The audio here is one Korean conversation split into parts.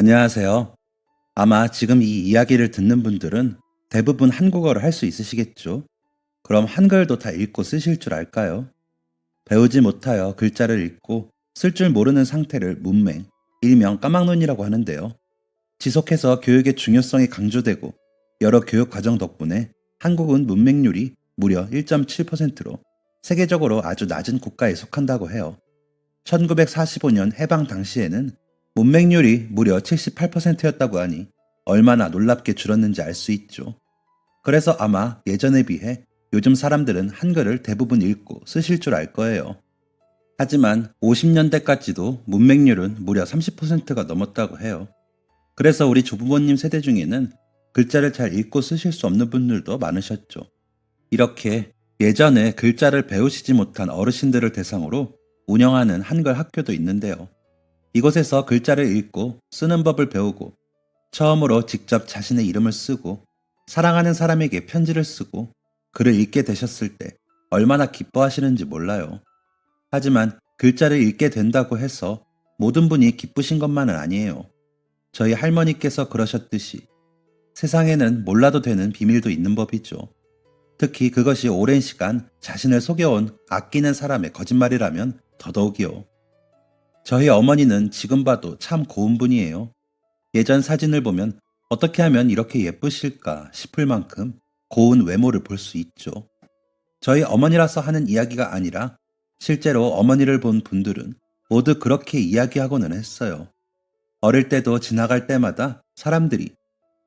안녕하세요. 아마 지금 이 이야기를 듣는 분들은 대부분 한국어를 할 수 있으시겠죠? 그럼 한글도 다 읽고 쓰실 줄 알까요? 배우지 못하여 글자를 읽고 쓸 줄 모르는 상태를 문맹, 일명 까막눈이라고 하는데요. 지속해서 교육의 중요성이 강조되고 여러 교육 과정 덕분에 한국은 문맹률이 무려 1.7%로 세계적으로 아주 낮은 국가에 속한다고 해요. 1945년 해방 당시에는 문맹률이 무려 78%였다고 하니 얼마나 놀랍게 줄었는지 알 수 있죠. 그래서 아마 예전에 비해 요즘 사람들은 한글을 대부분 읽고 쓰실 줄 알 거예요. 하지만 50년대까지도 문맹률은 무려 30%가 넘었다고 해요. 그래서 우리 조부모님 세대 중에는 글자를 잘 읽고 쓰실 수 없는 분들도 많으셨죠. 이렇게 예전에 글자를 배우시지 못한 어르신들을 대상으로 운영하는 한글 학교도 있는데요. 이곳에서 글자를 읽고 쓰는 법을 배우고 처음으로 직접 자신의 이름을 쓰고 사랑하는 사람에게 편지를 쓰고 글을 읽게 되셨을 때 얼마나 기뻐하시는지 몰라요. 하지만 글자를 읽게 된다고 해서 모든 분이 기쁘신 것만은 아니에요. 저희 할머니께서 그러셨듯이 세상에는 몰라도 되는 비밀도 있는 법이죠. 특히 그것이 오랜 시간 자신을 속여온 아끼는 사람의 거짓말이라면 더더욱이요. 저희 어머니는 지금 봐도 참 고운 분이에요. 예전 사진을 보면 어떻게 하면 이렇게 예쁘실까 싶을 만큼 고운 외모를 볼 수 있죠. 저희 어머니라서 하는 이야기가 아니라 실제로 어머니를 본 분들은 모두 그렇게 이야기하고는 했어요. 어릴 때도 지나갈 때마다 사람들이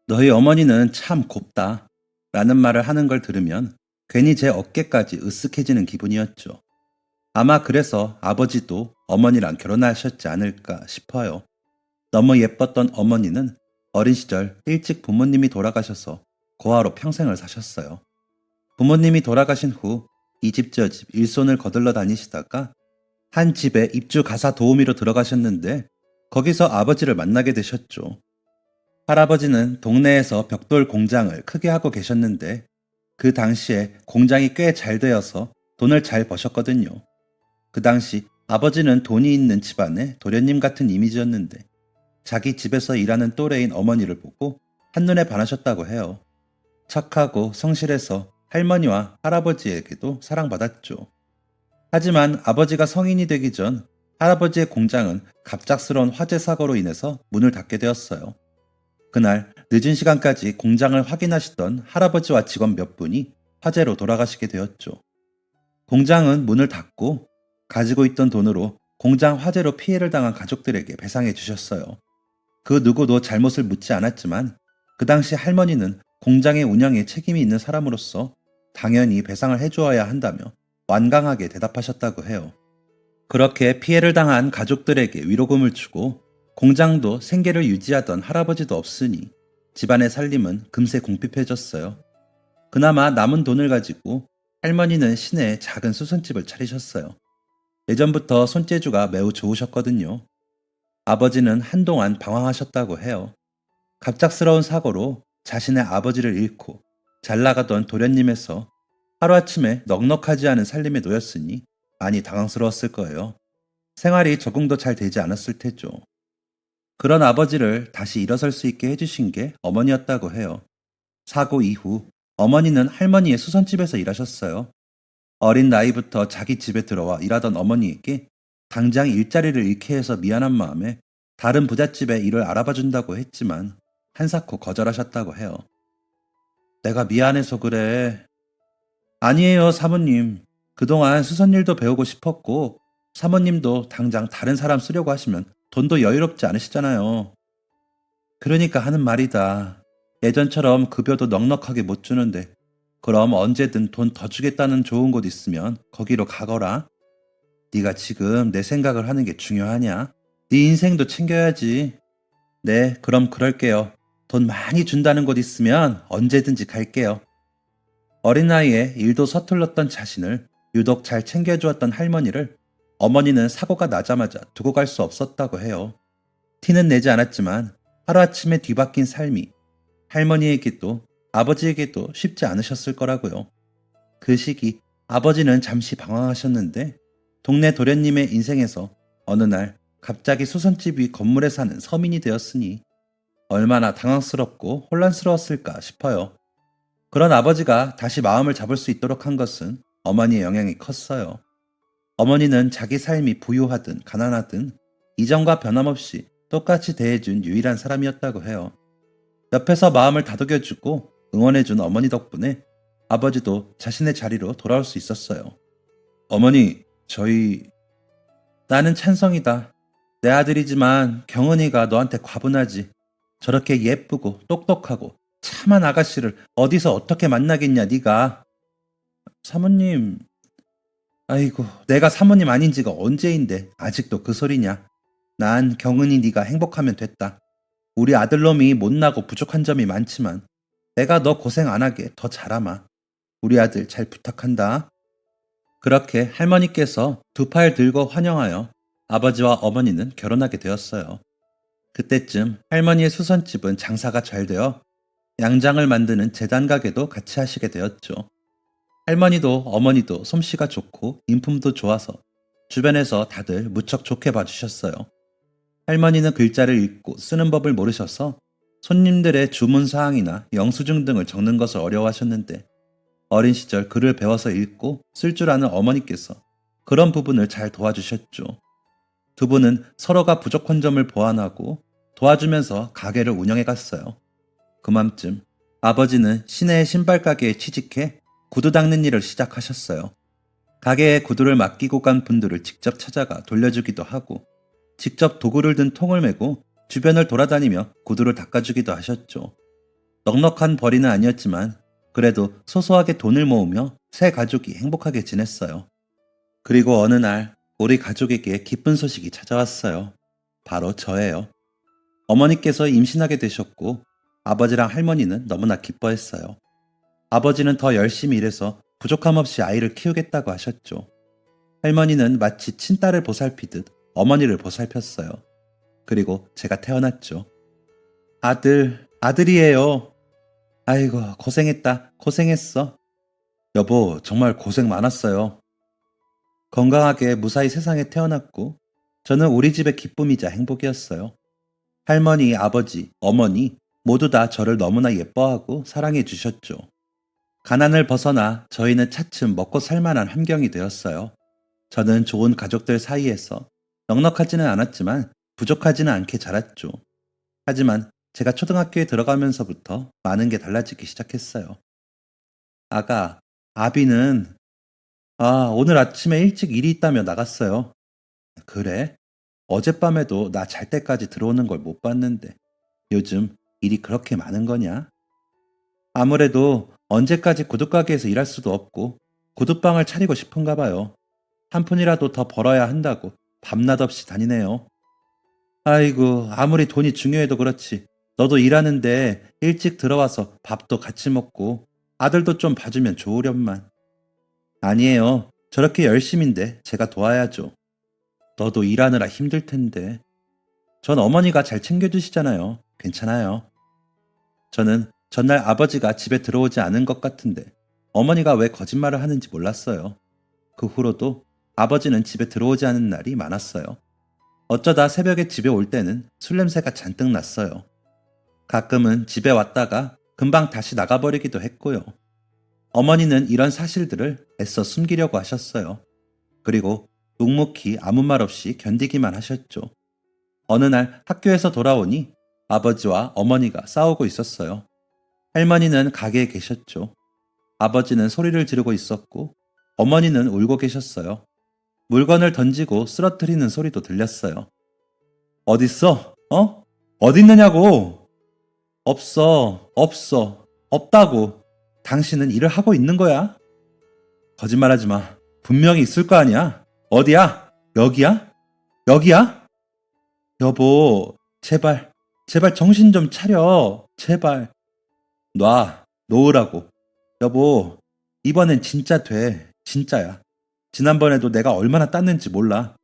너희 어머니는 참 곱다 라는 말을 하는 걸 들으면 괜히 제 어깨까지 으쓱해지는 기분이었죠. 아마 그래서 아버지도 어머니랑 결혼하셨지 않을까 싶어요. 너무 예뻤던 어머니는 어린 시절 일찍 부모님이 돌아가셔서 고아로 평생을 사셨어요. 부모님이 돌아가신 후 이 집 저 집 일손을 거들러 다니시다가 한 집에 입주 가사 도우미로 들어가셨는데 거기서 아버지를 만나게 되셨죠. 할아버지는 동네에서 벽돌 공장을 크게 하고 계셨는데 그 당시에 공장이 꽤 잘 되어서 돈을 잘 버셨거든요. 그 당시 아버지는 돈이 있는 집안의 도련님 같은 이미지였는데 자기 집에서 일하는 또래인 어머니를 보고 한눈에 반하셨다고 해요. 착하고 성실해서 할머니와 할아버지에게도 사랑받았죠. 하지만 아버지가 성인이 되기 전 할아버지의 공장은 갑작스러운 화재 사고로 인해서 문을 닫게 되었어요. 그날 늦은 시간까지 공장을 확인하시던 할아버지와 직원 몇 분이 화재로 돌아가시게 되었죠. 공장은 문을 닫고 가지고 있던 돈으로 공장 화재로 피해를 당한 가족들에게 배상해 주셨어요. 그 누구도 잘못을 묻지 않았지만 그 당시 할머니는 공장의 운영에 책임이 있는 사람으로서 당연히 배상을 해주어야 한다며 완강하게 대답하셨다고 해요. 그렇게 피해를 당한 가족들에게 위로금을 주고 공장도 생계를 유지하던 할아버지도 없으니 집안의 살림은 금세 궁핍해졌어요. 그나마 남은 돈을 가지고 할머니는 시내에 작은 수선집을 차리셨어요. 예전부터 손재주가 매우 좋으셨거든요. 아버지는 한동안 방황하셨다고 해요. 갑작스러운 사고로 자신의 아버지를 잃고 잘 나가던 도련님에서 하루아침에 넉넉하지 않은 살림에 놓였으니 많이 당황스러웠을 거예요. 생활이 적응도 잘 되지 않았을 테죠. 그런 아버지를 다시 일어설 수 있게 해주신 게 어머니였다고 해요. 사고 이후 어머니는 할머니의 수선집에서 일하셨어요. 어린 나이부터 자기 집에 들어와 일하던 어머니에게 당장 일자리를 잃게 해서 미안한 마음에 다른 부잣집에 일을 알아봐 준다고 했지만 한사코 거절하셨다고 해요. 내가 미안해서 그래. 아니에요, 사모님. 그동안 수선일도 배우고 싶었고 사모님도 당장 다른 사람 쓰려고 하시면 돈도 여유롭지 않으시잖아요. 그러니까 하는 말이다. 예전처럼 급여도 넉넉하게 못 주는데 그럼 언제든 돈 더 주겠다는 좋은 곳 있으면 거기로 가거라. 네가 지금 내 생각을 하는 게 중요하냐? 네 인생도 챙겨야지. 네, 그럼 그럴게요. 돈 많이 준다는 곳 있으면 언제든지 갈게요. 어린 나이에 일도 서툴렀던 자신을 유독 잘 챙겨주었던 할머니를 어머니는 사고가 나자마자 두고 갈 수 없었다고 해요. 티는 내지 않았지만 하루아침에 뒤바뀐 삶이 할머니에게도 아버지에게도 쉽지 않으셨을 거라고요. 그 시기 아버지는 잠시 방황하셨는데 동네 도련님의 인생에서 어느 날 갑자기 수선집 위 건물에 사는 서민이 되었으니 얼마나 당황스럽고 혼란스러웠을까 싶어요. 그런 아버지가 다시 마음을 잡을 수 있도록 한 것은 어머니의 영향이 컸어요. 어머니는 자기 삶이 부유하든 가난하든 이전과 변함없이 똑같이 대해준 유일한 사람이었다고 해요. 옆에서 마음을 다독여주고 응원해준 어머니 덕분에 아버지도 자신의 자리로 돌아올 수 있었어요. 어머니, 나는 찬성이다. 내 아들이지만 경은이가 너한테 과분하지. 저렇게 예쁘고 똑똑하고 참한 아가씨를 어디서 어떻게 만나겠냐, 네가. 사모님, 아이고, 내가 사모님 아닌 지가 언제인데 아직도 그 소리냐. 난 경은이 네가 행복하면 됐다. 우리 아들놈이 못나고 부족한 점이 많지만 내가 너 고생 안 하게 더 잘하마. 우리 아들 잘 부탁한다. 그렇게 할머니께서 두 팔 들고 환영하여 아버지와 어머니는 결혼하게 되었어요. 그때쯤 할머니의 수선집은 장사가 잘 되어 양장을 만드는 재단 가게도 같이 하시게 되었죠. 할머니도 어머니도 솜씨가 좋고 인품도 좋아서 주변에서 다들 무척 좋게 봐주셨어요. 할머니는 글자를 읽고 쓰는 법을 모르셔서 손님들의 주문 사항이나 영수증 등을 적는 것을 어려워하셨는데 어린 시절 글을 배워서 읽고 쓸 줄 아는 어머니께서 그런 부분을 잘 도와주셨죠. 두 분은 서로가 부족한 점을 보완하고 도와주면서 가게를 운영해 갔어요. 그맘쯤 아버지는 시내의 신발 가게에 취직해 구두 닦는 일을 시작하셨어요. 가게에 구두를 맡기고 간 분들을 직접 찾아가 돌려주기도 하고 직접 도구를 든 통을 메고 주변을 돌아다니며 구두를 닦아주기도 하셨죠. 넉넉한 벌이는 아니었지만 그래도 소소하게 돈을 모으며 새 가족이 행복하게 지냈어요. 그리고 어느 날 우리 가족에게 기쁜 소식이 찾아왔어요. 바로 저예요. 어머니께서 임신하게 되셨고 아버지랑 할머니는 너무나 기뻐했어요. 아버지는 더 열심히 일해서 부족함 없이 아이를 키우겠다고 하셨죠. 할머니는 마치 친딸을 보살피듯 어머니를 보살폈어요. 그리고 제가 태어났죠. 아들이에요. 아이고, 고생했다. 고생했어. 여보, 정말 고생 많았어요. 건강하게 무사히 세상에 태어났고 저는 우리 집의 기쁨이자 행복이었어요. 할머니, 아버지, 어머니 모두 다 저를 너무나 예뻐하고 사랑해 주셨죠. 가난을 벗어나 저희는 차츰 먹고 살만한 환경이 되었어요. 저는 좋은 가족들 사이에서 넉넉하지는 않았지만 부족하지는 않게 자랐죠. 하지만 제가 초등학교에 들어가면서부터 많은 게 달라지기 시작했어요. 아가, 아비는 오늘 아침에 일찍 일이 있다며 나갔어요. 그래? 어젯밤에도 나 잘 때까지 들어오는 걸 못 봤는데 요즘 일이 그렇게 많은 거냐? 아무래도 언제까지 구두가게에서 일할 수도 없고 구두방을 차리고 싶은가 봐요. 한 푼이라도 더 벌어야 한다고 밤낮 없이 다니네요. 아이고, 아무리 돈이 중요해도 그렇지. 너도 일하는데 일찍 들어와서 밥도 같이 먹고 아들도 좀 봐주면 좋으련만. 아니에요. 저렇게 열심인데 제가 도와야죠. 너도 일하느라 힘들 텐데. 전 어머니가 잘 챙겨주시잖아요. 괜찮아요. 저는 전날 아버지가 집에 들어오지 않은 것 같은데 어머니가 왜 거짓말을 하는지 몰랐어요. 그 후로도 아버지는 집에 들어오지 않은 날이 많았어요. 어쩌다 새벽에 집에 올 때는 술 냄새가 잔뜩 났어요. 가끔은 집에 왔다가 금방 다시 나가버리기도 했고요. 어머니는 이런 사실들을 애써 숨기려고 하셨어요. 그리고 묵묵히 아무 말 없이 견디기만 하셨죠. 어느 날 학교에서 돌아오니 아버지와 어머니가 싸우고 있었어요. 할머니는 가게에 계셨죠. 아버지는 소리를 지르고 있었고 어머니는 울고 계셨어요. 물건을 던지고 쓰러뜨리는 소리도 들렸어요. 어딨어? 어딨느냐고? 없어. 없다고. 당신은 일을 하고 있는 거야? 거짓말하지 마. 분명히 있을 거 아니야. 어디야? 여기야? 여기야? 여보, 제발 정신 좀 차려. 제발. 놓으라고. 여보, 이번엔 진짜 돼. 진짜야. 지난번에도 내가 얼마나 땄는지 몰라.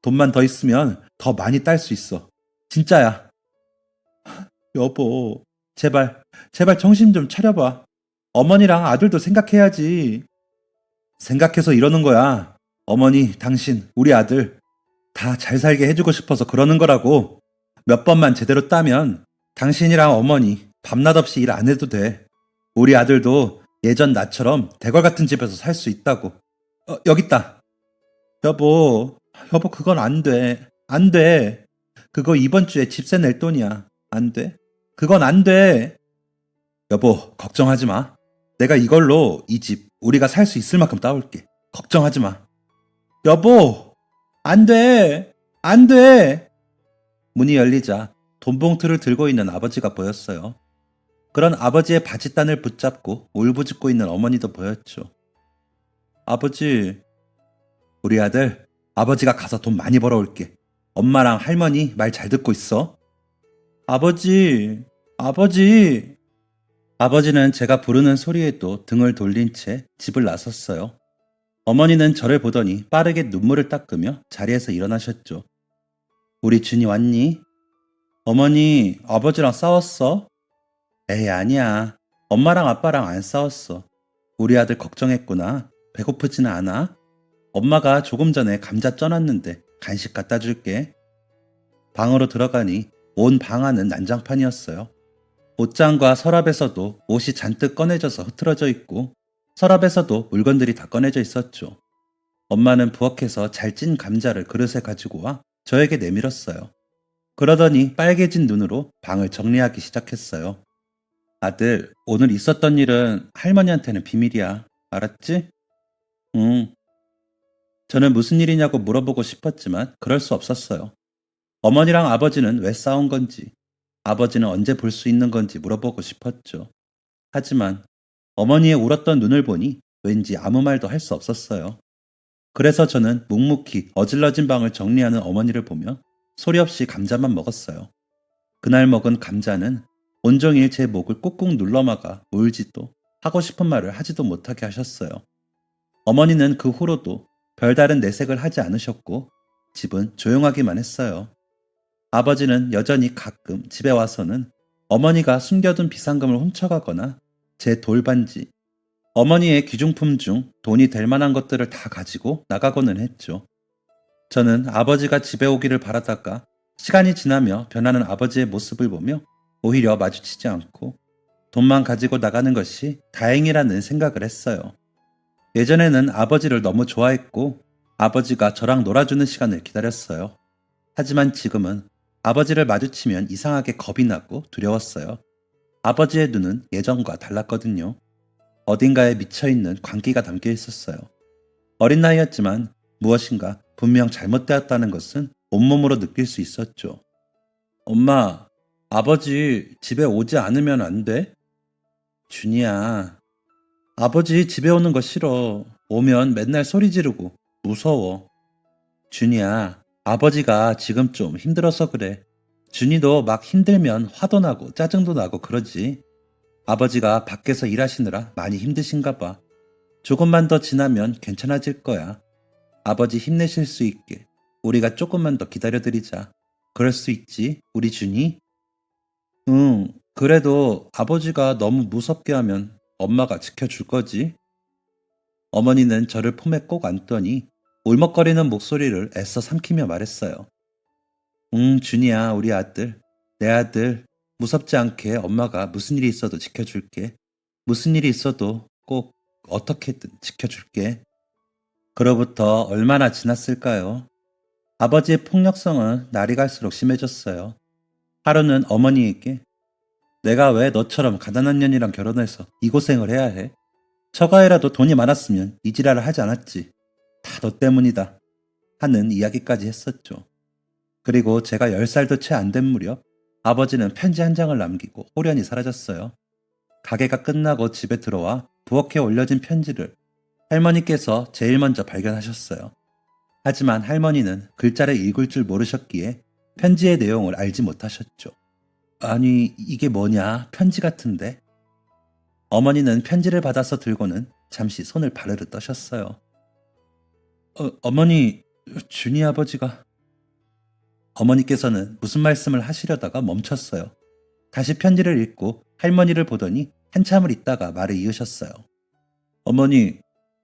돈만 더 있으면 더 많이 딸 수 있어. 진짜야. 여보, 제발 정신 좀 차려봐. 어머니랑 아들도 생각해야지. 생각해서 이러는 거야. 어머니, 당신, 우리 아들. 다 잘 살게 해주고 싶어서 그러는 거라고. 몇 번만 제대로 따면 당신이랑 어머니 밤낮 없이 일 안 해도 돼. 우리 아들도 예전 나처럼 대궐 같은 집에서 살 수 있다고. 여기 있다. 여보, 그건 안 돼. 안 돼. 그거 이번 주에 집세 낼 돈이야. 안 돼. 그건 안 돼. 여보, 걱정하지 마. 내가 이걸로 이 집 우리가 살 수 있을 만큼 따올게. 걱정하지 마. 여보, 안 돼. 안 돼. 문이 열리자 돈 봉투를 들고 있는 아버지가 보였어요. 그런 아버지의 바짓단을 붙잡고 울부짖고 있는 어머니도 보였죠. 아버지, 우리 아들, 아버지가 가서 돈 많이 벌어올게. 엄마랑 할머니 말 잘 듣고 있어. 아버지. 아버지는 제가 부르는 소리에도 등을 돌린 채 집을 나섰어요. 어머니는 저를 보더니 빠르게 눈물을 닦으며 자리에서 일어나셨죠. 우리 준이 왔니? 어머니, 아버지랑 싸웠어? 에이, 아니야. 엄마랑 아빠랑 안 싸웠어. 우리 아들 걱정했구나. 배고프지는 않아? 엄마가 조금 전에 감자 쪄놨는데 간식 갖다 줄게. 방으로 들어가니 온 방 안은 난장판이었어요. 옷장과 서랍에서도 옷이 잔뜩 꺼내져서 흐트러져 있고 서랍에서도 물건들이 다 꺼내져 있었죠. 엄마는 부엌에서 잘 찐 감자를 그릇에 가지고 와 저에게 내밀었어요. 그러더니 빨개진 눈으로 방을 정리하기 시작했어요. 아들, 오늘 있었던 일은 할머니한테는 비밀이야. 알았지? 응. 저는 무슨 일이냐고 물어보고 싶었지만 그럴 수 없었어요. 어머니랑 아버지는 왜 싸운 건지, 아버지는 언제 볼 수 있는 건지 물어보고 싶었죠. 하지만 어머니의 울었던 눈을 보니 왠지 아무 말도 할 수 없었어요. 그래서 저는 묵묵히 어질러진 방을 정리하는 어머니를 보며 소리 없이 감자만 먹었어요. 그날 먹은 감자는 온종일 제 목을 꾹꾹 눌러막아 울지도 하고 싶은 말을 하지도 못하게 하셨어요. 어머니는 그 후로도 별다른 내색을 하지 않으셨고 집은 조용하기만 했어요. 아버지는 여전히 가끔 집에 와서는 어머니가 숨겨둔 비상금을 훔쳐가거나 제 돌반지, 어머니의 귀중품 중 돈이 될 만한 것들을 다 가지고 나가고는 했죠. 저는 아버지가 집에 오기를 바라다가 시간이 지나며 변하는 아버지의 모습을 보며 오히려 마주치지 않고 돈만 가지고 나가는 것이 다행이라는 생각을 했어요. 예전에는 아버지를 너무 좋아했고 아버지가 저랑 놀아주는 시간을 기다렸어요. 하지만 지금은 아버지를 마주치면 이상하게 겁이 나고 두려웠어요. 아버지의 눈은 예전과 달랐거든요. 어딘가에 미쳐있는 광기가 담겨 있었어요. 어린 나이였지만 무엇인가 분명 잘못되었다는 것은 온몸으로 느낄 수 있었죠. 엄마, 아버지 집에 오지 않으면 안 돼? 준이야, 아버지 집에 오는 거 싫어. 오면 맨날 소리 지르고 무서워. 준이야, 아버지가 지금 좀 힘들어서 그래. 준이도 막 힘들면 화도 나고 짜증도 나고 그러지. 아버지가 밖에서 일하시느라 많이 힘드신가 봐. 조금만 더 지나면 괜찮아질 거야. 아버지 힘내실 수 있게 우리가 조금만 더 기다려드리자. 그럴 수 있지, 우리 준이? 응, 그래도 아버지가 너무 무섭게 하면 엄마가 지켜줄 거지. 어머니는 저를 품에 꼭 안더니 울먹거리는 목소리를 애써 삼키며 말했어요. 응, 준이야, 우리 아들. 내 아들. 무섭지 않게 엄마가 무슨 일이 있어도 지켜줄게. 무슨 일이 있어도 꼭 어떻게든 지켜줄게. 그로부터 얼마나 지났을까요? 아버지의 폭력성은 날이 갈수록 심해졌어요. 하루는 어머니에게 내가 왜 너처럼 가난한 년이랑 결혼해서 이 고생을 해야 해? 처가에라도 돈이 많았으면 이 지랄을 하지 않았지. 다 너 때문이다. 하는 이야기까지 했었죠. 그리고 제가 10살도 채 안 된 무렵 아버지는 편지 한 장을 남기고 호련히 사라졌어요. 가게가 끝나고 집에 들어와 부엌에 올려진 편지를 할머니께서 제일 먼저 발견하셨어요. 하지만 할머니는 글자를 읽을 줄 모르셨기에 편지의 내용을 알지 못하셨죠. 아니, 이게 뭐냐? 편지 같은데? 어머니는 편지를 받아서 들고는 잠시 손을 바르르 떠셨어요. 어머니, 준이 아버지가... 어머니께서는 무슨 말씀을 하시려다가 멈췄어요. 다시 편지를 읽고 할머니를 보더니 한참을 있다가 말을 이으셨어요. 어머니,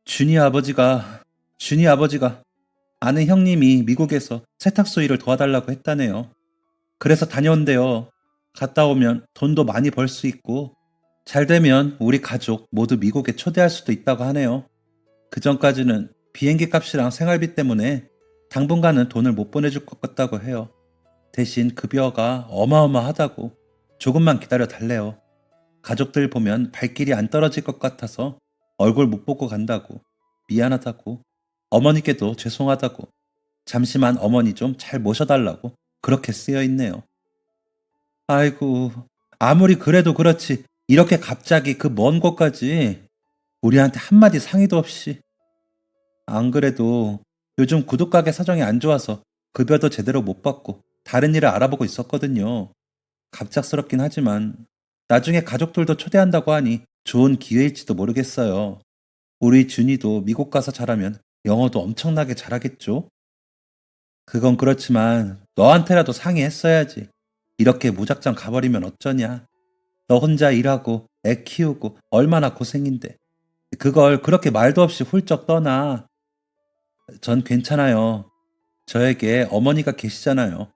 준이 아버지가... 아는 형님이 미국에서 세탁소 일을 도와달라고 했다네요. 그래서 다녀온대요. 갔다 오면 돈도 많이 벌 수 있고, 잘 되면 우리 가족 모두 미국에 초대할 수도 있다고 하네요. 그 전까지는 비행기 값이랑 생활비 때문에 당분간은 돈을 못 보내줄 것 같다고 해요. 대신 급여가 어마어마하다고 조금만 기다려 달래요. 가족들 보면 발길이 안 떨어질 것 같아서 얼굴 못 보고 간다고, 미안하다고, 어머니께도 죄송하다고, 잠시만 어머니 좀 잘 모셔달라고 그렇게 쓰여 있네요. 아이고, 아무리 그래도 그렇지 이렇게 갑자기 그 먼 곳까지 우리한테 한마디 상의도 없이. 안 그래도 요즘 구두가게 사정이 안 좋아서 급여도 제대로 못 받고 다른 일을 알아보고 있었거든요. 갑작스럽긴 하지만 나중에 가족들도 초대한다고 하니 좋은 기회일지도 모르겠어요. 우리 준이도 미국 가서 잘하면 영어도 엄청나게 잘하겠죠? 그건 그렇지만 너한테라도 상의했어야지. 이렇게 무작정 가버리면 어쩌냐. 너 혼자 일하고 애 키우고 얼마나 고생인데. 그걸 그렇게 말도 없이 훌쩍 떠나. 전 괜찮아요. 저에게 어머니가 계시잖아요.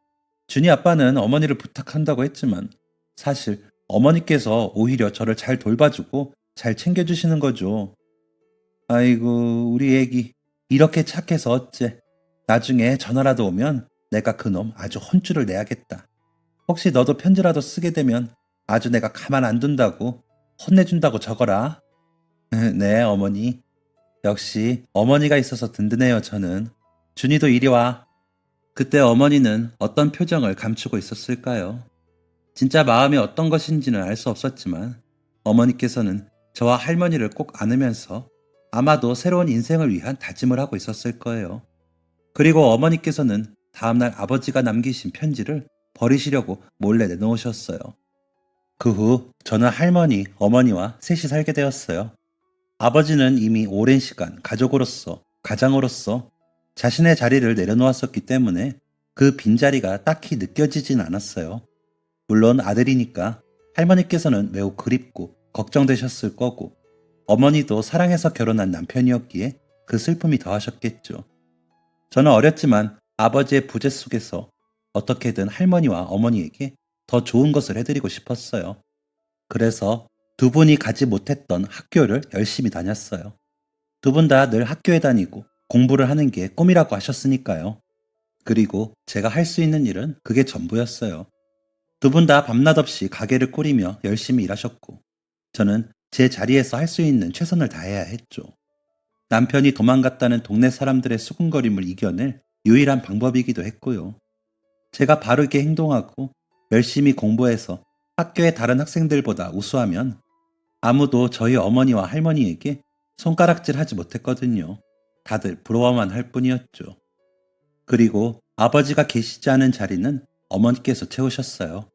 준이 아빠는 어머니를 부탁한다고 했지만 사실 어머니께서 오히려 저를 잘 돌봐주고 잘 챙겨주시는 거죠. 아이고, 우리 애기 이렇게 착해서 어째. 나중에 전화라도 오면 내가 그놈 아주 혼쭐을 내야겠다. 혹시 너도 편지라도 쓰게 되면 아주 내가 가만 안 둔다고 혼내준다고 적어라. 네, 어머니. 역시 어머니가 있어서 든든해요, 저는. 준이도 이리 와. 그때 어머니는 어떤 표정을 감추고 있었을까요? 진짜 마음이 어떤 것인지는 알 수 없었지만 어머니께서는 저와 할머니를 꼭 안으면서 아마도 새로운 인생을 위한 다짐을 하고 있었을 거예요. 그리고 어머니께서는 다음날 아버지가 남기신 편지를 버리시려고 몰래 내놓으셨어요. 그 후 저는 할머니, 어머니와 셋이 살게 되었어요. 아버지는 이미 오랜 시간 가족으로서, 가장으로서 자신의 자리를 내려놓았었기 때문에 그 빈자리가 딱히 느껴지진 않았어요. 물론 아들이니까 할머니께서는 매우 그립고 걱정되셨을 거고, 어머니도 사랑해서 결혼한 남편이었기에 그 슬픔이 더하셨겠죠. 저는 어렸지만 아버지의 부재 속에서 어떻게든 할머니와 어머니에게 더 좋은 것을 해드리고 싶었어요. 그래서 두 분이 가지 못했던 학교를 열심히 다녔어요. 두 분 다 늘 학교에 다니고 공부를 하는 게 꿈이라고 하셨으니까요. 그리고 제가 할 수 있는 일은 그게 전부였어요. 두 분 다 밤낮 없이 가게를 꾸리며 열심히 일하셨고, 저는 제 자리에서 할 수 있는 최선을 다해야 했죠. 남편이 도망갔다는 동네 사람들의 수군거림을 이겨낼 유일한 방법이기도 했고요. 제가 바르게 행동하고 열심히 공부해서 학교의 다른 학생들보다 우수하면 아무도 저희 어머니와 할머니에게 손가락질 하지 못했거든요. 다들 부러워만 할 뿐이었죠. 그리고 아버지가 계시지 않은 자리는 어머니께서 채우셨어요.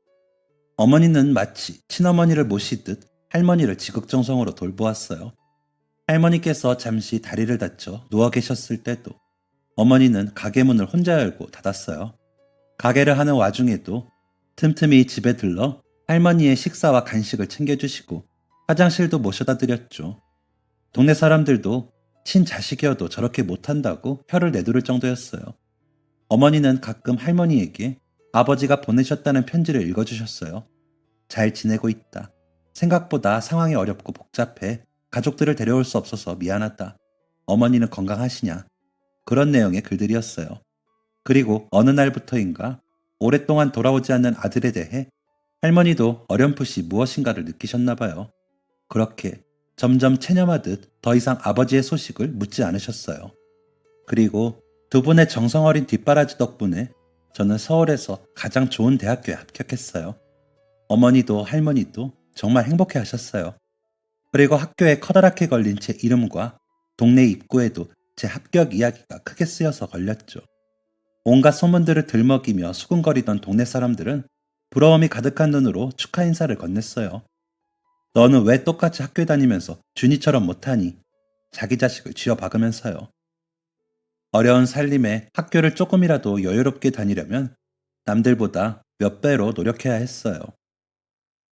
어머니는 마치 친어머니를 모시듯 할머니를 지극정성으로 돌보았어요. 할머니께서 잠시 다리를 다쳐 누워 계셨을 때도 어머니는 가게 문을 혼자 열고 닫았어요. 가게를 하는 와중에도 틈틈이 집에 들러 할머니의 식사와 간식을 챙겨주시고 화장실도 모셔다 드렸죠. 동네 사람들도 친자식이어도 저렇게 못한다고 혀를 내두를 정도였어요. 어머니는 가끔 할머니에게 아버지가 보내셨다는 편지를 읽어주셨어요. 잘 지내고 있다. 생각보다 상황이 어렵고 복잡해. 가족들을 데려올 수 없어서 미안하다. 어머니는 건강하시냐? 그런 내용의 글들이었어요. 그리고 어느 날부터인가 오랫동안 돌아오지 않는 아들에 대해 할머니도 어렴풋이 무엇인가를 느끼셨나 봐요. 그렇게 점점 체념하듯 더 이상 아버지의 소식을 묻지 않으셨어요. 그리고 두 분의 정성 어린 뒷바라지 덕분에 저는 서울에서 가장 좋은 대학교에 합격했어요. 어머니도 할머니도 정말 행복해 하셨어요. 그리고 학교에 커다랗게 걸린 제 이름과 동네 입구에도 제 합격 이야기가 크게 쓰여서 걸렸죠. 온갖 소문들을 들먹이며 수군거리던 동네 사람들은 부러움이 가득한 눈으로 축하 인사를 건넸어요. 너는 왜 똑같이 학교에 다니면서 준이처럼 못하니? 자기 자식을 쥐어박으면서요. 어려운 살림에 학교를 조금이라도 여유롭게 다니려면 남들보다 몇 배로 노력해야 했어요.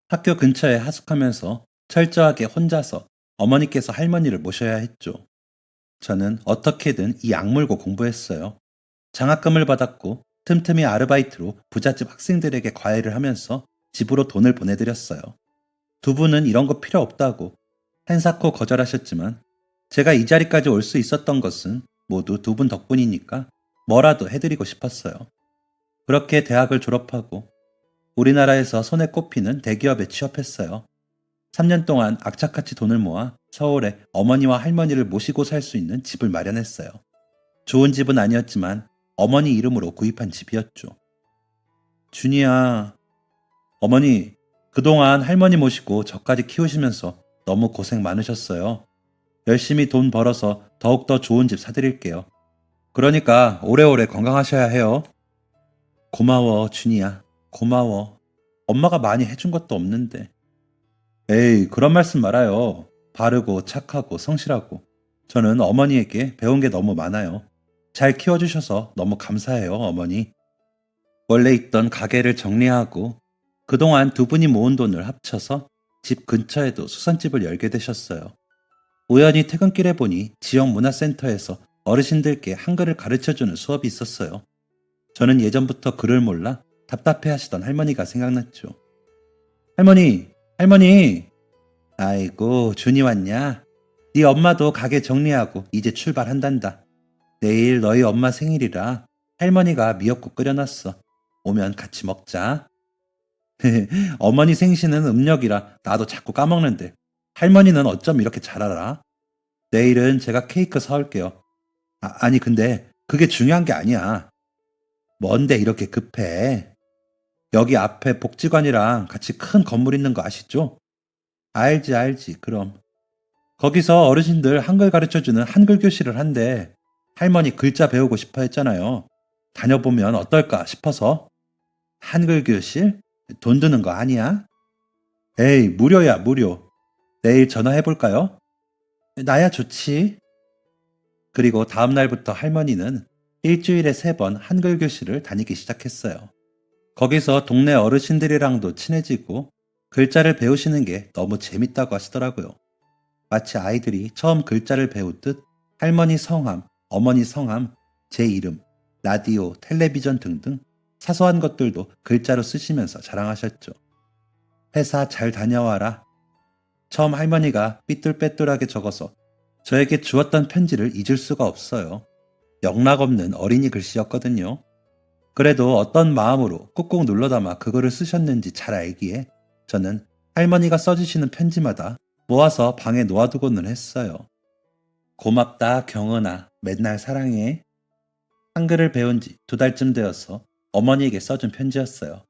학교 근처에 하숙하면서 철저하게 혼자서 어머니께서 할머니를 모셔야 했죠. 저는 어떻게든 이 악물고 공부했어요. 장학금을 받았고 틈틈이 아르바이트로 부잣집 학생들에게 과외를 하면서 집으로 돈을 보내드렸어요. 두 분은 이런 거 필요 없다고 한사코 거절하셨지만 제가 이 자리까지 올 수 있었던 것은 모두 두 분 덕분이니까 뭐라도 해드리고 싶었어요. 그렇게 대학을 졸업하고 우리나라에서 손에 꼽히는 대기업에 취업했어요. 3년 동안 악착같이 돈을 모아 서울에 어머니와 할머니를 모시고 살 수 있는 집을 마련했어요. 좋은 집은 아니었지만 어머니 이름으로 구입한 집이었죠. 준이야, 어머니, 그동안 할머니 모시고 저까지 키우시면서 너무 고생 많으셨어요. 열심히 돈 벌어서 더욱더 좋은 집 사드릴게요. 그러니까 오래오래 건강하셔야 해요. 고마워, 준이야. 고마워. 엄마가 많이 해준 것도 없는데. 에이, 그런 말씀 말아요. 바르고 착하고 성실하고. 저는 어머니에게 배운 게 너무 많아요. 잘 키워주셔서 너무 감사해요, 어머니. 원래 있던 가게를 정리하고 그동안 두 분이 모은 돈을 합쳐서 집 근처에도 수선집을 열게 되셨어요. 우연히 퇴근길에 보니 지역 문화센터에서 어르신들께 한글을 가르쳐주는 수업이 있었어요. 저는 예전부터 글을 몰라 답답해 하시던 할머니가 생각났죠. 할머니, 할머니! 아이고, 준이 왔냐? 네 엄마도 가게 정리하고 이제 출발한단다. 내일 너희 엄마 생일이라 할머니가 미역국 끓여놨어. 오면 같이 먹자. 어머니 생신은 음력이라 나도 자꾸 까먹는데 할머니는 어쩜 이렇게 잘 알아? 내일은 제가 케이크 사올게요. 아니 근데 그게 중요한 게 아니야. 뭔데 이렇게 급해? 여기 앞에 복지관이랑 같이 큰 건물 있는 거 아시죠? 알지 그럼. 거기서 어르신들 한글 가르쳐주는 한글 교실을 한대. 할머니 글자 배우고 싶어 했잖아요. 다녀보면 어떨까 싶어서. 한글 교실? 돈 드는 거 아니야? 에이, 무료야, 무료. 내일 전화해볼까요? 나야 좋지. 그리고 다음 날부터 할머니는 일주일에 3번 한글 교실을 다니기 시작했어요. 거기서 동네 어르신들이랑도 친해지고 글자를 배우시는 게 너무 재밌다고 하시더라고요. 마치 아이들이 처음 글자를 배우듯 할머니 성함, 어머니 성함, 제 이름, 라디오, 텔레비전 등등 사소한 것들도 글자로 쓰시면서 자랑하셨죠. 회사 잘 다녀와라. 처음 할머니가 삐뚤빼뚤하게 적어서 저에게 주었던 편지를 잊을 수가 없어요. 영락없는 어린이 글씨였거든요. 그래도 어떤 마음으로 꾹꾹 눌러담아 그거를 쓰셨는지 잘 알기에 저는 할머니가 써주시는 편지마다 모아서 방에 놓아두고는 했어요. 고맙다 경은아, 맨날 사랑해. 한글을 배운 지 2달쯤 되어서 어머니에게 써준 편지였어요.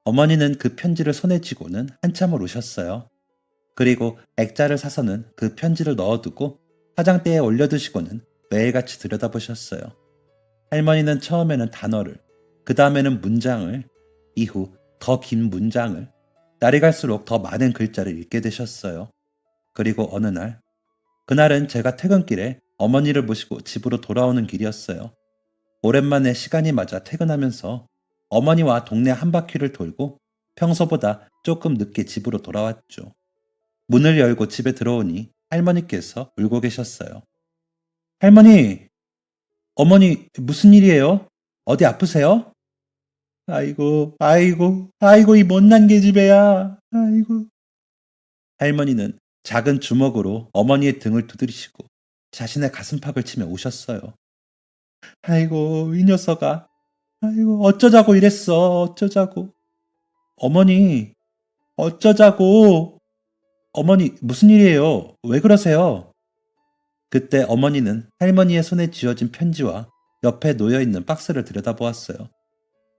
어머니는 그 편지를 손에 쥐고는 한참을 우셨어요. 그리고 액자를 사서는 그 편지를 넣어두고 화장대에 올려두시고는 매일같이 들여다보셨어요. 할머니는 처음에는 단어를, 그 다음에는 문장을, 이후 더 긴 문장을, 날이 갈수록 더 많은 글자를 읽게 되셨어요. 그리고 어느 날, 그날은 제가 퇴근길에 어머니를 모시고 집으로 돌아오는 길이었어요. 오랜만에 시간이 맞아 퇴근하면서 어머니와 동네 한 바퀴를 돌고 평소보다 조금 늦게 집으로 돌아왔죠. 문을 열고 집에 들어오니 할머니께서 울고 계셨어요. 할머니, 어머니 무슨 일이에요? 어디 아프세요? 아이고, 이 못난 계집애야. 아이고. 할머니는 작은 주먹으로 어머니의 등을 두드리시고 자신의 가슴팍을 치며 우셨어요. 아이고, 이 녀석아. 아이고, 어쩌자고 이랬어, 어쩌자고. 어머니, 어쩌자고. 어머니, 무슨 일이에요? 왜 그러세요? 그때 어머니는 할머니의 손에 쥐어진 편지와 옆에 놓여있는 박스를 들여다보았어요.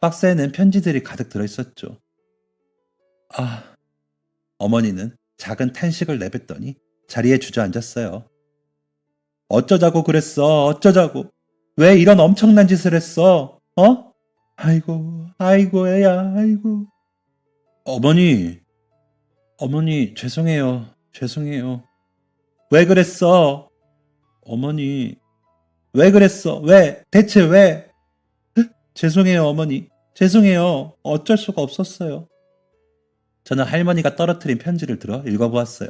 박스에는 편지들이 가득 들어있었죠. 아, 어머니는 작은 탄식을 내뱉더니 자리에 주저앉았어요. 어쩌자고 그랬어, 어쩌자고. 왜 이런 엄청난 짓을 했어, 어? 아이고, 애야, 아이고. 어머니, 죄송해요. 왜 그랬어? 어머니, 왜 그랬어? 왜? 대체 왜? 죄송해요, 어머니. 죄송해요. 어쩔 수가 없었어요. 저는 할머니가 떨어뜨린 편지를 들어 읽어보았어요.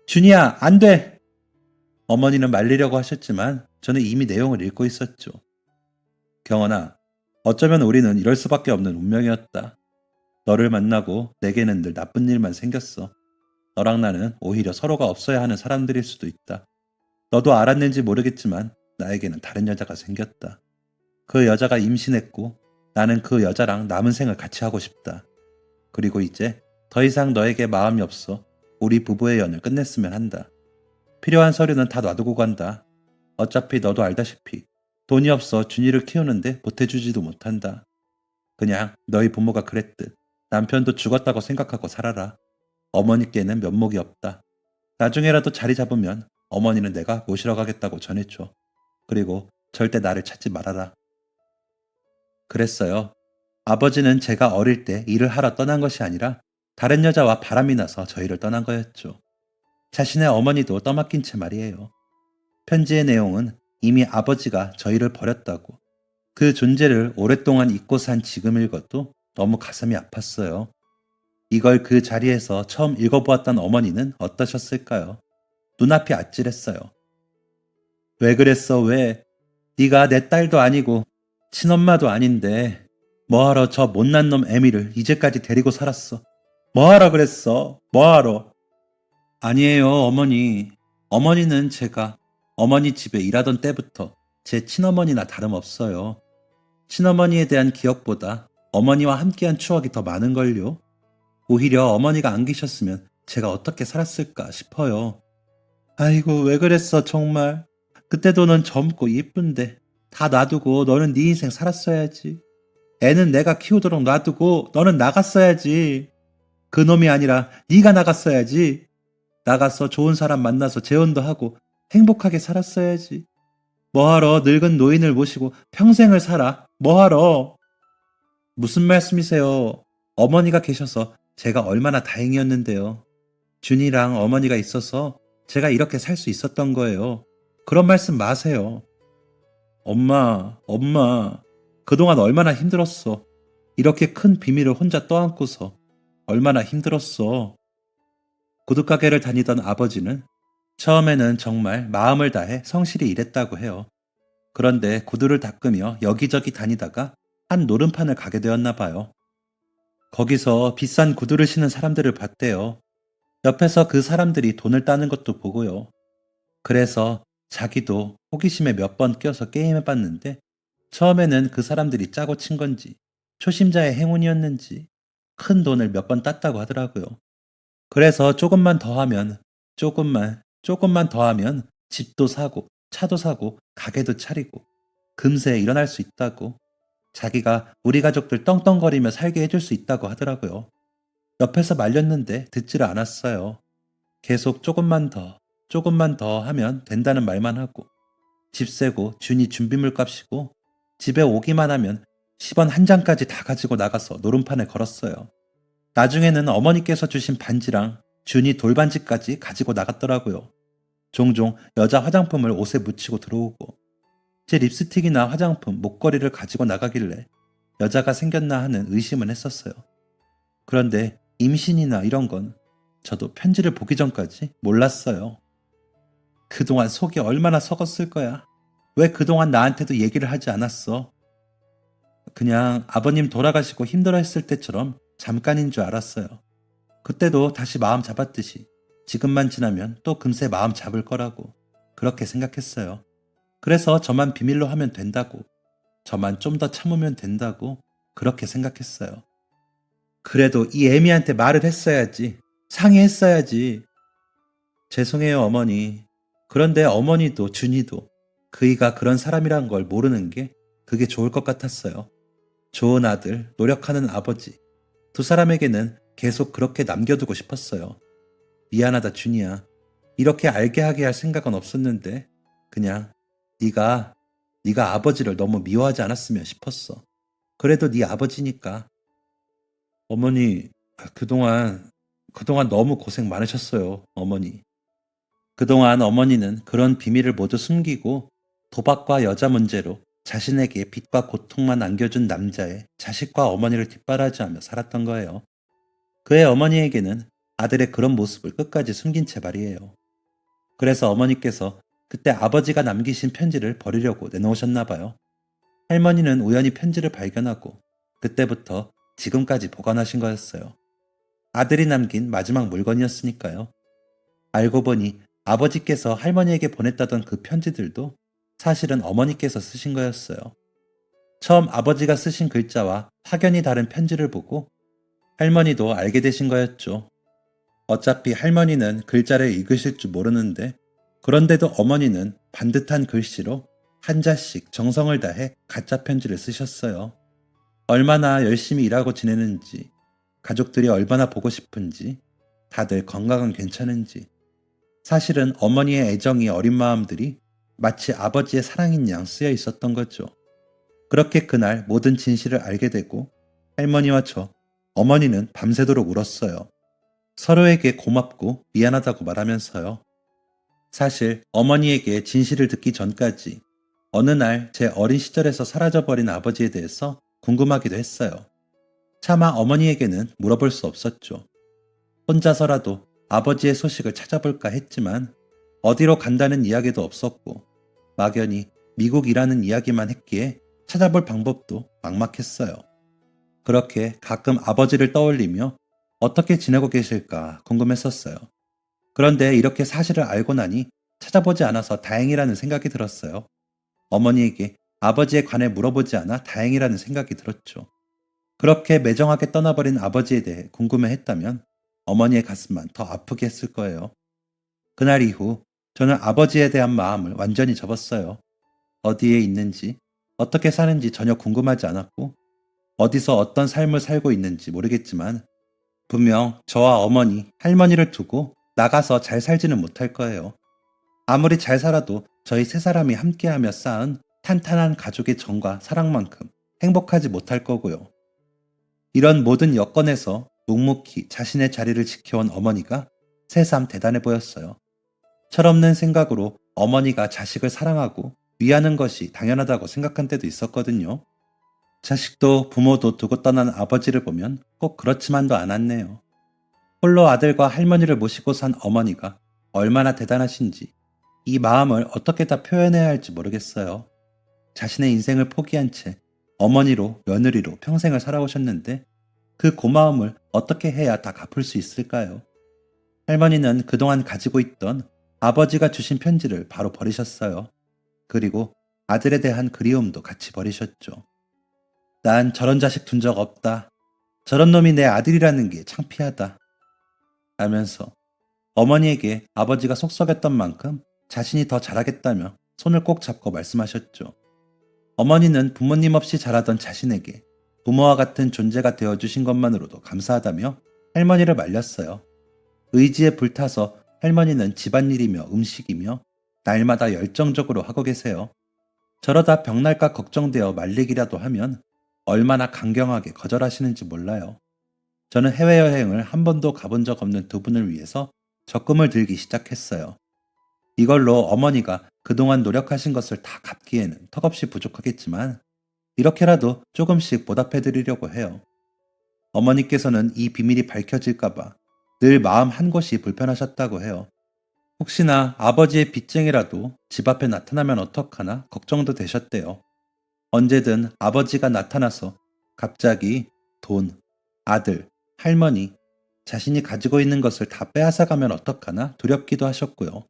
준이야, 안 돼! 어머니는 말리려고 하셨지만 저는 이미 내용을 읽고 있었죠. 경원아, 어쩌면 우리는 이럴 수밖에 없는 운명이었다. 너를 만나고 내게는 늘 나쁜 일만 생겼어. 너랑 나는 오히려 서로가 없어야 하는 사람들일 수도 있다. 너도 알았는지 모르겠지만 나에게는 다른 여자가 생겼다. 그 여자가 임신했고 나는 그 여자랑 남은 생을 같이 하고 싶다. 그리고 이제 더 이상 너에게 마음이 없어. 우리 부부의 연을 끝냈으면 한다. 필요한 서류는 다 놔두고 간다. 어차피 너도 알다시피 돈이 없어 준이를 키우는데 보태주지도 못한다. 그냥 너희 부모가 그랬듯 남편도 죽었다고 생각하고 살아라. 어머니께는 면목이 없다. 나중에라도 자리 잡으면 어머니는 내가 모시러 가겠다고 전해줘. 그리고 절대 나를 찾지 말아라. 그랬어요. 아버지는 제가 어릴 때 일을 하러 떠난 것이 아니라 다른 여자와 바람이 나서 저희를 떠난 거였죠. 자신의 어머니도 떠맡긴 채 말이에요. 편지의 내용은 이미 아버지가 저희를 버렸다고, 그 존재를 오랫동안 잊고 산 지금 읽어도 너무 가슴이 아팠어요. 이걸 그 자리에서 처음 읽어보았던 어머니는 어떠셨을까요? 눈앞이 아찔했어요. 왜 그랬어, 왜? 네가 내 딸도 아니고 친엄마도 아닌데 뭐하러 저 못난 놈 애미를 이제까지 데리고 살았어? 뭐하러 그랬어? 뭐하러? 아니에요, 어머니. 어머니는 제가 어머니 집에 일하던 때부터 제 친어머니나 다름없어요. 친어머니에 대한 기억보다 어머니와 함께한 추억이 더 많은걸요. 오히려 어머니가 안 계셨으면 제가 어떻게 살았을까 싶어요. 아이고, 왜 그랬어, 정말. 그때도 넌 젊고 예쁜데 다 놔두고 너는 네 인생 살았어야지. 애는 내가 키우도록 놔두고 너는 나갔어야지. 그놈이 아니라 네가 나갔어야지. 나가서 좋은 사람 만나서 재혼도 하고 행복하게 살았어야지. 뭐하러 늙은 노인을 모시고 평생을 살아? 뭐하러? 무슨 말씀이세요? 어머니가 계셔서 제가 얼마나 다행이었는데요. 준이랑 어머니가 있어서 제가 이렇게 살 수 있었던 거예요. 그런 말씀 마세요. 엄마, 그동안 얼마나 힘들었어. 이렇게 큰 비밀을 혼자 떠안고서 얼마나 힘들었어. 구두가게를 다니던 아버지는 처음에는 정말 마음을 다해 성실히 일했다고 해요. 그런데 구두를 닦으며 여기저기 다니다가 한 노름판을 가게 되었나 봐요. 거기서 비싼 구두를 신는 사람들을 봤대요. 옆에서 그 사람들이 돈을 따는 것도 보고요. 그래서 자기도 호기심에 몇 번 껴서 게임해봤는데 처음에는 그 사람들이 짜고 친 건지 초심자의 행운이었는지 큰 돈을 몇 번 땄다고 하더라고요. 그래서 조금만 더 하면 집도 사고 차도 사고 가게도 차리고 금세 일어날 수 있다고, 자기가 우리 가족들 떵떵거리며 살게 해줄 수 있다고 하더라고요. 옆에서 말렸는데 듣지를 않았어요. 계속 조금만 더 하면 된다는 말만 하고 집 세고 준이 준비물 값이고 집에 오기만 하면 10원 한 장까지 다 가지고 나가서 노름판에 걸었어요. 나중에는 어머니께서 주신 반지랑 준이 돌반지까지 가지고 나갔더라고요. 종종 여자 화장품을 옷에 묻히고 들어오고 제 립스틱이나 화장품, 목걸이를 가지고 나가길래 여자가 생겼나 하는 의심은 했었어요. 그런데 임신이나 이런 건 저도 편지를 보기 전까지 몰랐어요. 그동안 속이 얼마나 썩었을 거야. 왜 그동안 나한테도 얘기를 하지 않았어? 그냥 아버님 돌아가시고 힘들어 했을 때처럼 잠깐인 줄 알았어요. 그때도 다시 마음 잡았듯이 지금만 지나면 또 금세 마음 잡을 거라고 그렇게 생각했어요. 그래서 저만 비밀로 하면 된다고, 저만 좀 더 참으면 된다고 그렇게 생각했어요. 그래도 이 애미한테 말을 했어야지. 상의했어야지. 죄송해요, 어머니. 그런데 어머니도 준이도 그이가 그런 사람이란 걸 모르는 게 그게 좋을 것 같았어요. 좋은 아들, 노력하는 아버지. 두 사람에게는 계속 그렇게 남겨두고 싶었어요. 미안하다, 준이야. 이렇게 알게 하게 할 생각은 없었는데 그냥 네가 아버지를 너무 미워하지 않았으면 싶었어. 그래도 네 아버지니까. 어머니, 그동안 너무 고생 많으셨어요, 어머니. 그동안 어머니는 그런 비밀을 모두 숨기고 도박과 여자 문제로 자신에게 빚과 고통만 안겨준 남자의 자식과 어머니를 뒷바라지하며 살았던 거예요. 그의 어머니에게는 아들의 그런 모습을 끝까지 숨긴 채 말이에요. 그래서 어머니께서 그때 아버지가 남기신 편지를 버리려고 내놓으셨나 봐요. 할머니는 우연히 편지를 발견하고 그때부터 지금까지 보관하신 거였어요. 아들이 남긴 마지막 물건이었으니까요. 알고 보니 아버지께서 할머니에게 보냈다던 그 편지들도 사실은 어머니께서 쓰신 거였어요. 처음 아버지가 쓰신 글자와 확연히 다른 편지를 보고 할머니도 알게 되신 거였죠. 어차피 할머니는 글자를 읽으실 줄 모르는데 그런데도 어머니는 반듯한 글씨로 한자씩 정성을 다해 가짜 편지를 쓰셨어요. 얼마나 열심히 일하고 지내는지, 가족들이 얼마나 보고 싶은지, 다들 건강은 괜찮은지. 사실은 어머니의 애정이 어린 마음들이 마치 아버지의 사랑인 양 쓰여 있었던 거죠. 그렇게 그날 모든 진실을 알게 되고 할머니와 어머니는 밤새도록 울었어요. 서로에게 고맙고 미안하다고 말하면서요. 사실 어머니에게 진실을 듣기 전까지 어느 날 제 어린 시절에서 사라져버린 아버지에 대해서 궁금하기도 했어요. 차마 어머니에게는 물어볼 수 없었죠. 혼자서라도 아버지의 소식을 찾아볼까 했지만 어디로 간다는 이야기도 없었고 막연히 미국이라는 이야기만 했기에 찾아볼 방법도 막막했어요. 그렇게 가끔 아버지를 떠올리며 어떻게 지내고 계실까 궁금했었어요. 그런데 이렇게 사실을 알고 나니 찾아보지 않아서 다행이라는 생각이 들었어요. 어머니에게 아버지에 관해 물어보지 않아 다행이라는 생각이 들었죠. 그렇게 매정하게 떠나버린 아버지에 대해 궁금해했다면 어머니의 가슴만 더 아프게 했을 거예요. 그날 이후 저는 아버지에 대한 마음을 완전히 접었어요. 어디에 있는지, 어떻게 사는지 전혀 궁금하지 않았고 어디서 어떤 삶을 살고 있는지 모르겠지만 분명 저와 어머니, 할머니를 두고 나가서 잘 살지는 못할 거예요. 아무리 잘 살아도 저희 세 사람이 함께하며 쌓은 탄탄한 가족의 정과 사랑만큼 행복하지 못할 거고요. 이런 모든 여건에서 묵묵히 자신의 자리를 지켜온 어머니가 새삼 대단해 보였어요. 철없는 생각으로 어머니가 자식을 사랑하고 위하는 것이 당연하다고 생각한 때도 있었거든요. 자식도 부모도 두고 떠난 아버지를 보면 꼭 그렇지만도 않았네요. 홀로 아들과 할머니를 모시고 산 어머니가 얼마나 대단하신지 이 마음을 어떻게 다 표현해야 할지 모르겠어요. 자신의 인생을 포기한 채 어머니로 며느리로 평생을 살아오셨는데 그 고마움을 어떻게 해야 다 갚을 수 있을까요? 할머니는 그동안 가지고 있던 아버지가 주신 편지를 바로 버리셨어요. 그리고 아들에 대한 그리움도 같이 버리셨죠. 난 저런 자식 둔 적 없다. 저런 놈이 내 아들이라는 게 창피하다. 하면서 어머니에게 아버지가 속썩였던 만큼 자신이 더 잘하겠다며 손을 꼭 잡고 말씀하셨죠. 어머니는 부모님 없이 자라던 자신에게 부모와 같은 존재가 되어주신 것만으로도 감사하다며 할머니를 말렸어요. 의지에 불타서 할머니는 집안일이며 음식이며 날마다 열정적으로 하고 계세요. 저러다 병날까 걱정되어 말리기라도 하면 얼마나 강경하게 거절하시는지 몰라요. 저는 해외여행을 한 번도 가본 적 없는 두 분을 위해서 적금을 들기 시작했어요. 이걸로 어머니가 그동안 노력하신 것을 다 갚기에는 턱없이 부족하겠지만 이렇게라도 조금씩 보답해드리려고 해요. 어머니께서는 이 비밀이 밝혀질까봐 늘 마음 한 곳이 불편하셨다고 해요. 혹시나 아버지의 빚쟁이라도 집 앞에 나타나면 어떡하나 걱정도 되셨대요. 언제든 아버지가 나타나서 갑자기 돈, 아들, 할머니, 자신이 가지고 있는 것을 다 빼앗아가면 어떡하나 두렵기도 하셨고요.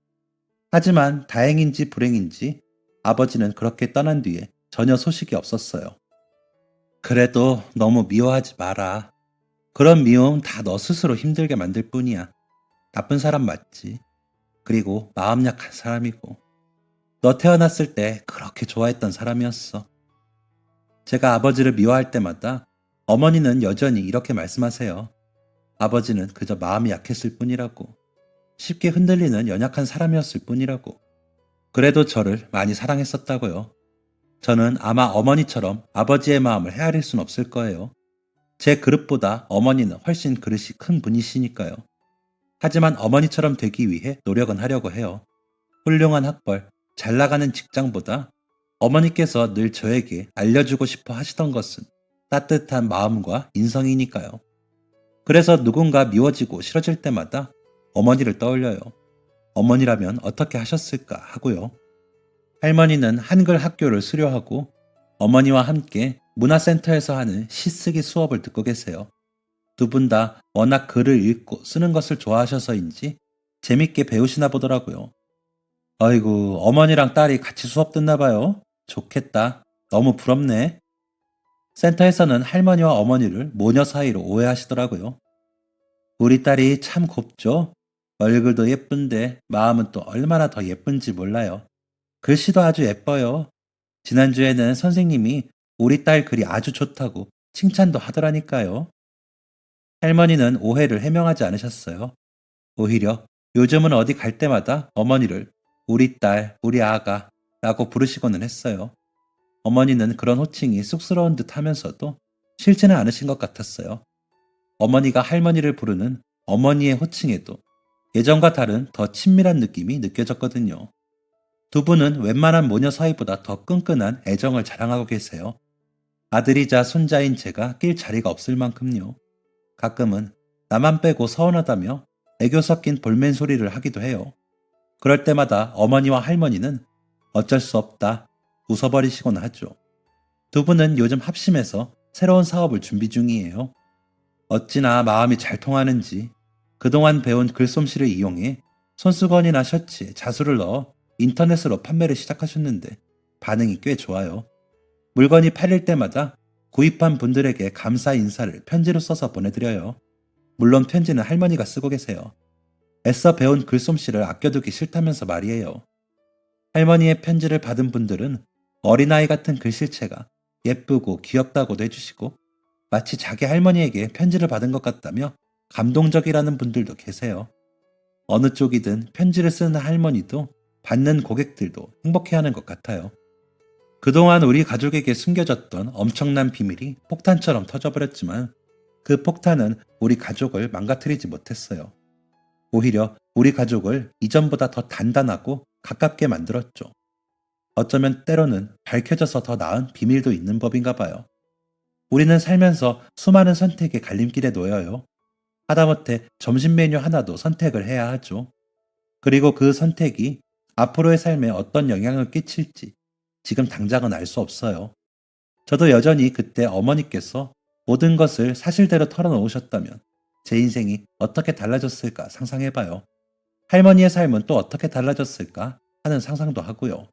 하지만 다행인지 불행인지 아버지는 그렇게 떠난 뒤에 전혀 소식이 없었어요. 그래도 너무 미워하지 마라. 그런 미움 다 너 스스로 힘들게 만들 뿐이야. 나쁜 사람 맞지. 그리고 마음 약한 사람이고. 너 태어났을 때 그렇게 좋아했던 사람이었어. 제가 아버지를 미워할 때마다 어머니는 여전히 이렇게 말씀하세요. 아버지는 그저 마음이 약했을 뿐이라고. 쉽게 흔들리는 연약한 사람이었을 뿐이라고. 그래도 저를 많이 사랑했었다고요. 저는 아마 어머니처럼 아버지의 마음을 헤아릴 순 없을 거예요. 제 그릇보다 어머니는 훨씬 그릇이 큰 분이시니까요. 하지만 어머니처럼 되기 위해 노력은 하려고 해요. 훌륭한 학벌, 잘 나가는 직장보다 어머니께서 늘 저에게 알려주고 싶어 하시던 것은 따뜻한 마음과 인성이니까요. 그래서 누군가 미워지고 싫어질 때마다 어머니를 떠올려요. 어머니라면 어떻게 하셨을까 하고요. 할머니는 한글 학교를 수료하고 어머니와 함께 문화센터에서 하는 시쓰기 수업을 듣고 계세요. 두 분 다 워낙 글을 읽고 쓰는 것을 좋아하셔서인지 재밌게 배우시나 보더라고요. 아이고, 어머니랑 딸이 같이 수업 듣나 봐요. 좋겠다. 너무 부럽네. 센터에서는 할머니와 어머니를 모녀 사이로 오해하시더라고요. 우리 딸이 참 곱죠? 얼굴도 예쁜데 마음은 또 얼마나 더 예쁜지 몰라요. 글씨도 아주 예뻐요. 지난주에는 선생님이 우리 딸 글이 아주 좋다고 칭찬도 하더라니까요. 할머니는 오해를 해명하지 않으셨어요. 오히려 요즘은 어디 갈 때마다 어머니를 우리 딸, 우리 아가 라고 부르시고는 했어요. 어머니는 그런 호칭이 쑥스러운 듯 하면서도 싫지는 않으신 것 같았어요. 어머니가 할머니를 부르는 어머니의 호칭에도 예전과 다른 더 친밀한 느낌이 느껴졌거든요. 두 분은 웬만한 모녀 사이보다 더 끈끈한 애정을 자랑하고 계세요. 아들이자 손자인 제가 낄 자리가 없을 만큼요. 가끔은 나만 빼고 서운하다며 애교 섞인 볼멘 소리를 하기도 해요. 그럴 때마다 어머니와 할머니는 어쩔 수 없다 웃어버리시곤 하죠. 두 분은 요즘 합심해서 새로운 사업을 준비 중이에요. 어찌나 마음이 잘 통하는지 그동안 배운 글솜씨를 이용해 손수건이나 셔츠에 자수를 넣어 인터넷으로 판매를 시작하셨는데 반응이 꽤 좋아요. 물건이 팔릴 때마다 구입한 분들에게 감사 인사를 편지로 써서 보내드려요. 물론 편지는 할머니가 쓰고 계세요. 애써 배운 글솜씨를 아껴두기 싫다면서 말이에요. 할머니의 편지를 받은 분들은 어린아이 같은 글씨체가 예쁘고 귀엽다고도 해주시고 마치 자기 할머니에게 편지를 받은 것 같다며 감동적이라는 분들도 계세요. 어느 쪽이든 편지를 쓰는 할머니도 받는 고객들도 행복해하는 것 같아요. 그동안 우리 가족에게 숨겨졌던 엄청난 비밀이 폭탄처럼 터져버렸지만 그 폭탄은 우리 가족을 망가뜨리지 못했어요. 오히려 우리 가족을 이전보다 더 단단하고 가깝게 만들었죠. 어쩌면 때로는 밝혀져서 더 나은 비밀도 있는 법인가 봐요. 우리는 살면서 수많은 선택의 갈림길에 놓여요. 하다못해 점심 메뉴 하나도 선택을 해야 하죠. 그리고 그 선택이 앞으로의 삶에 어떤 영향을 끼칠지 지금 당장은 알 수 없어요. 저도 여전히 그때 어머니께서 모든 것을 사실대로 털어놓으셨다면 제 인생이 어떻게 달라졌을까 상상해봐요. 할머니의 삶은 또 어떻게 달라졌을까 하는 상상도 하고요.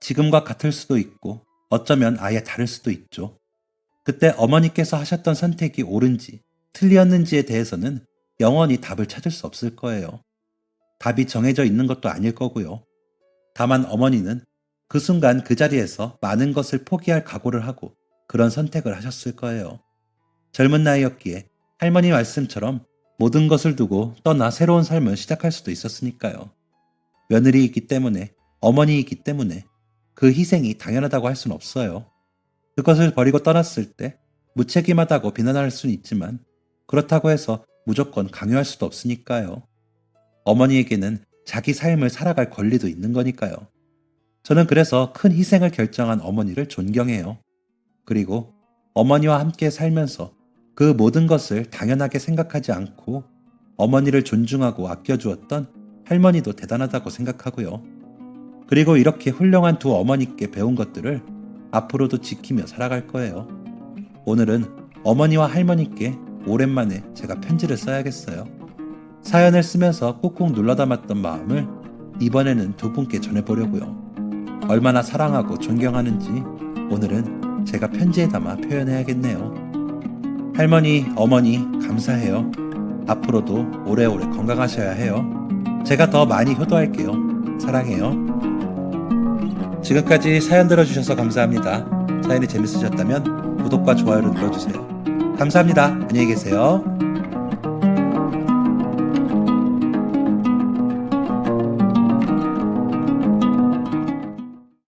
지금과 같을 수도 있고 어쩌면 아예 다를 수도 있죠. 그때 어머니께서 하셨던 선택이 옳은지 틀렸는지에 대해서는 영원히 답을 찾을 수 없을 거예요. 답이 정해져 있는 것도 아닐 거고요. 다만 어머니는 그 순간 그 자리에서 많은 것을 포기할 각오를 하고 그런 선택을 하셨을 거예요. 젊은 나이였기에 할머니 말씀처럼 모든 것을 두고 떠나 새로운 삶을 시작할 수도 있었으니까요. 며느리이기 때문에, 어머니이기 때문에 그 희생이 당연하다고 할 수는 없어요. 그것을 버리고 떠났을 때 무책임하다고 비난할 수는 있지만 그렇다고 해서 무조건 강요할 수도 없으니까요. 어머니에게는 자기 삶을 살아갈 권리도 있는 거니까요. 저는 그래서 큰 희생을 결정한 어머니를 존경해요. 그리고 어머니와 함께 살면서 그 모든 것을 당연하게 생각하지 않고 어머니를 존중하고 아껴주었던 할머니도 대단하다고 생각하고요. 그리고 이렇게 훌륭한 두 어머니께 배운 것들을 앞으로도 지키며 살아갈 거예요. 오늘은 어머니와 할머니께 오랜만에 제가 편지를 써야겠어요. 사연을 쓰면서 꾹꾹 눌러 담았던 마음을 이번에는 두 분께 전해보려고요. 얼마나 사랑하고 존경하는지 오늘은 제가 편지에 담아 표현해야겠네요. 할머니, 어머니 감사해요. 앞으로도 오래오래 건강하셔야 해요. 제가 더 많이 효도할게요. 사랑해요. 지금까지 사연 들어주셔서 감사합니다. 사연이 재밌으셨다면 구독과 좋아요를 눌러주세요. 감사합니다. 안녕히 계세요.